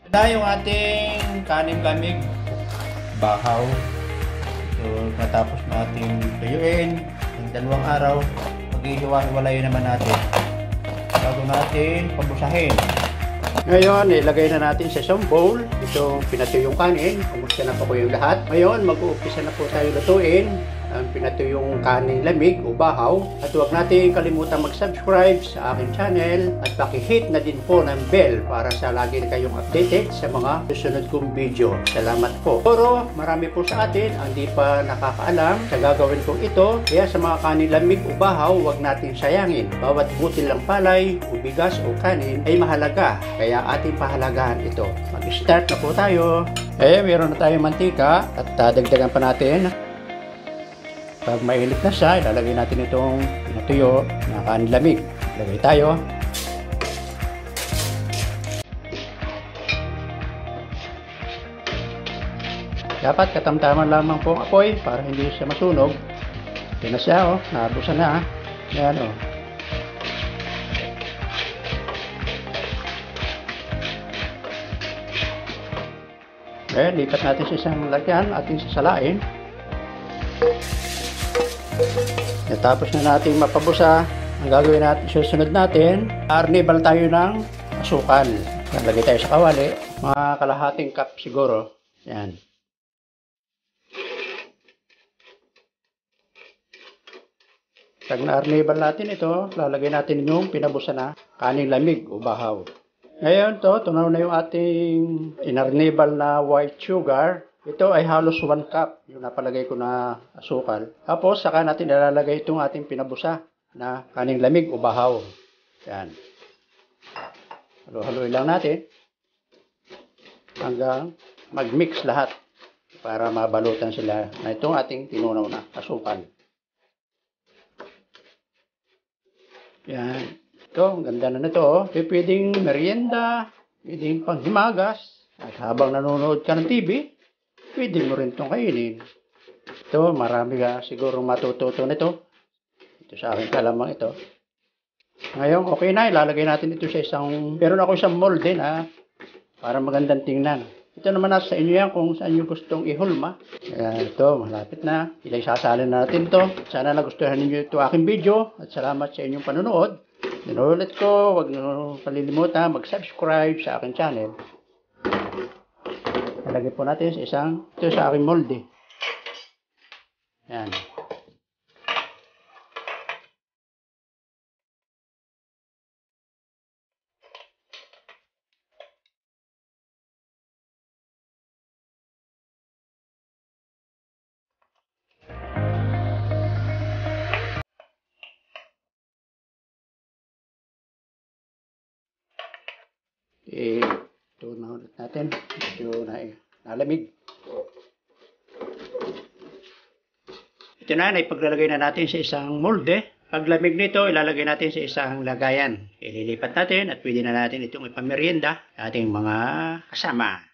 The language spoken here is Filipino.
Na yung ating kanin lamig, bahaw. So, natapos natin tuyuin ng 2 araw. Paghihiwa-hiwalayin naman natin bago natin pabusahin. Ngayon, ilagay na natin sa isang bowl itong pinatuyong kanin. Kumusta na po yung lahat? Ngayon, mag-uumpisa na po tayo lutuin ang pinatuyong kanin lamig o bahaw. At huwag natin kalimutan mag-subscribe sa aking channel at paki-hit na din po ng bell para sa lagi na kayong updated sa mga susunod kong video. Salamat po. Pero marami po sa atin ang di pa nakakaalam sa gagawin kong ito. Kaya sa mga kanin lamig o bahaw, huwag natin sayangin. Bawat butil ng palay o bigas o kanin ay mahalaga. Kaya ating pahalagahan ito. Mag-start na po tayo. Meron na tayong mantika at dagdagan pa natin. Pag mainit na siya, ilalagay natin itong pinatuyo na kanin lamig. Lagay tayo. Dapat katamtaman lamang po ang apoy para hindi siya masunog. Yan na siya, nabusan na. Yan, lipat natin sa isang lagyan ating sasalain. Tapos na natin mapabusa, ang gagawin natin, susunod natin, arnibal tayo ng asukal. Lagay tayo sa kawali, mga kalahating cup siguro. Yan. Pag na-arnibal natin ito, lalagay natin yung pinabusa na kaning lamig o bahaw. Ngayon tunaw na yung ating inarnibal na white sugar. Ito ay halos 1 cup yung napalagay ko na asukal. Tapos saka natin ilalagay itong ating pinabusa na kaning lamig o bahaw. Yan. Halo-haloy lang natin hanggang mag-mix lahat para mabalutan sila na itong ating tinunaw na asukal. Yan. Ito, ang ganda na nito. Pwedeng merienda, pwedeng panghimagas. At habang nanonood ka ng TV, pwede mo rin itong kainin. Ito, marami ka siguro matututo nito. Ito sa aking kalamang ito. Ngayon, okay na. Ilalagay natin ito sa isang, meron ako isang molde na para magandang tingnan. Ito naman nasa inyo yan kung saan nyo gustong ihulma. Ito, malapit na. Sasalin na natin ito. Sana nagustuhan ninyo ito aking video. At salamat sa inyong panonood. Ulit ko, huwag nyo kalilimutan mag-subscribe sa aking channel. Ilagay po natin sa isang, ito sa aking molde. Yan. Ito na ulit natin. Ito nalamig. Ito na, ipaglalagay na natin sa isang molde. Paglamig nito, ilalagay natin sa isang lagayan. Ililipat natin at pwede na natin itong ipamerienda sa ating mga kasama.